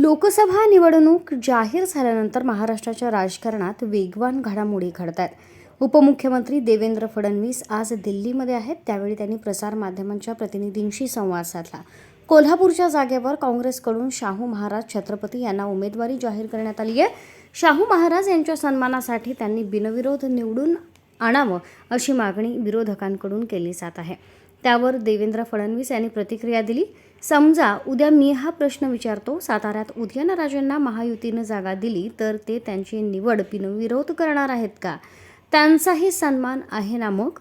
लोकसभा निवडणूक जाहीर झाल्यानंतर महाराष्ट्राच्या राजकारणात वेगवान घडामोडी घडत आहेत. उपमुख्यमंत्री देवेंद्र फडणवीस आज दिल्लीमध्ये आहेत. त्यावेळी त्यांनी प्रसारमाध्यमांच्या प्रतिनिधींशी संवाद साधला. कोल्हापूरच्या जागेवर काँग्रेसकडून शाहू महाराज छत्रपती यांना उमेदवारी जाहीर करण्यात आली आहे. शाहू महाराज यांच्या सन्मानासाठी त्यांनी बिनविरोध निवडून आणावं अशी मागणी विरोधकांकडून केली जात आहे. त्यावर देवेंद्र फडणवीस यांनी प्रतिक्रिया दिली. समजा उद्या मी हा प्रश्न विचारतो, साताऱ्यात उदयनराजेंना महायुतीनं जागा दिली तर ते त्यांची निवड बिनविरोध करणार आहेत का? त्यांचाही सन्मान आहे ना, मग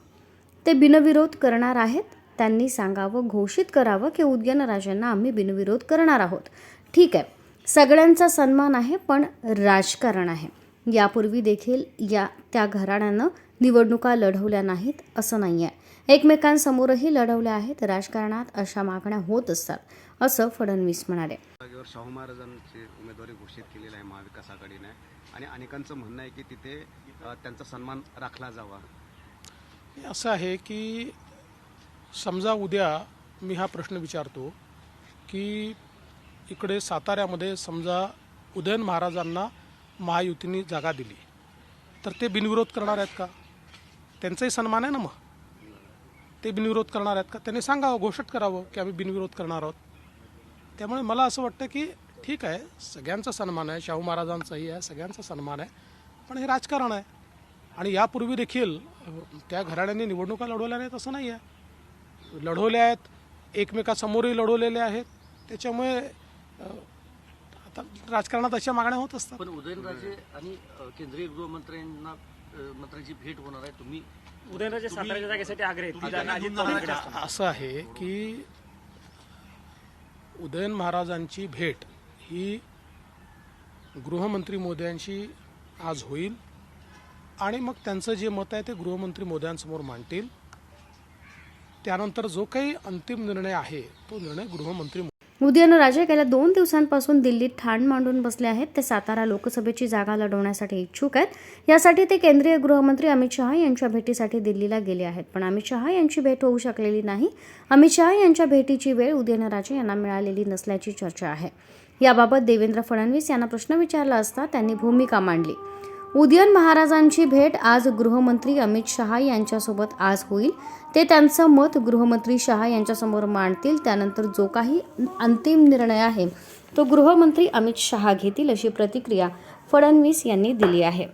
ते बिनविरोध करणार आहेत? त्यांनी सांगावं, घोषित करावं की उदयनराजेंना आम्ही बिनविरोध करणार आहोत. ठीक आहे, सगळ्यांचा सन्मान आहे, पण राजकारण आहे. यापूर्वी देखील त्या घराण्यानं निवडणुका लढवल्या नाहीत असं नाही आहे. एकमेकांसमोरही लढवल्या आहेत. राजकारणात अशा मागण्या होत असतात असं फडणवीस म्हणाले. जागेवर शाहू महाराजांची उमेदवारी घोषित केलेली आहे महाविकास आघाडीने आणि अनेकांचं म्हणणं आहे की तिथे त्यांचा सन्मान राखला जावा. असं आहे की समजा उद्या मी हा प्रश्न विचारतो की इकडे साताऱ्यामध्ये समजा उदयन महाराजांना महायुतीने जागा दिली तर ते बिनविरोध करणार आहेत का? त्यांचाही सन्मान आहे ना, मग ते बिनविरोध करणार आहेत का? त्यांनी सांगावं, घोषित करावं की आम्ही बिनविरोध करणार आहोत. त्यामुळे मला असं वाटतं की ठीक आहे, सगळ्यांचा सन्मान आहे, शाहू महाराजांचाही आहे, सगळ्यांचा सन्मान आहे, पण हे राजकारण आहे. आणि यापूर्वी देखील त्या घराण्यांनी निवडणुका लढवल्या नाहीत असं नाही आहे. लढवल्या आहेत, एकमेकासमोरही लढवलेले आहेत. त्याच्यामुळे आता राजकारणात अशा मागण्या होत असतात. पण उदयनराजे आणि केंद्रीय गृहमंत्र्यांची भेट होणार आहे. तुम्ही उदयनराजे साताऱ्याच्या जागेसाठी आग्रह असं आहे की उदयन महाराजांची भेट ही गृहमंत्री मोदयांशी आज होईल आणि मग त्यांचं जे मत आहे ते गृहमंत्री मोदयांसमोर मांडतील. त्यानंतर जो काही अंतिम निर्णय आहे तो निर्णय गृहमंत्री. उदयनराजे गेल्या 2 दिवसांपासून दिल्लीत ठाण मांडून बसले आहेत. ते सातारा लोकसभेची जागा लढवण्यासाठी इच्छुक आहेत. यासाठी ते केंद्रीय गृहमंत्री अमित शहा यांच्या भेटीसाठी दिल्लीला गेले आहेत, पण अमित शहा यांची भेट होऊ शकलेली नाही. अमित शहा यांच्या भेटीची वेळ उदयनराजे यांना मिळालेली नसल्याची चर्चा आहे. याबाबत देवेंद्र फडणवीस यांना प्रश्न विचारला असता त्यांनी भूमिका मांडली. उदयन महाराजांची भेट आज गृहमंत्री अमित शहा यांच्यासोबत आज होईल. ते त्यांचं मत गृहमंत्री शहा यांच्यासमोर मांडतील. त्यानंतर जो काही अंतिम निर्णय आहे तो गृहमंत्री अमित शहा घेतील अशी प्रतिक्रिया फडणवीस यांनी दिली आहे.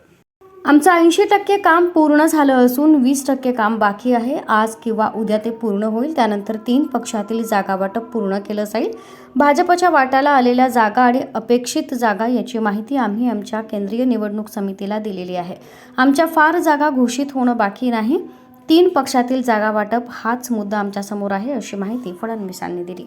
आमचं 80% काम पूर्ण झालं असून 20% काम बाकी आहे. आज किंवा उद्या ते पूर्ण होईल. त्यानंतर 3 पक्षातील जागा वाटप पूर्ण केलं जाईल. भाजपच्या वाट्याला आलेल्या जागा आणि अपेक्षित जागा याची माहिती आम्ही आमच्या केंद्रीय निवडणूक समितीला दिलेली आहे. आमच्या फार जागा घोषित होणं बाकी नाही. 3 पक्षातील जागा वाटप हाच मुद्दा आमच्यासमोर आहे अशी माहिती फडणवीसांनी दिली.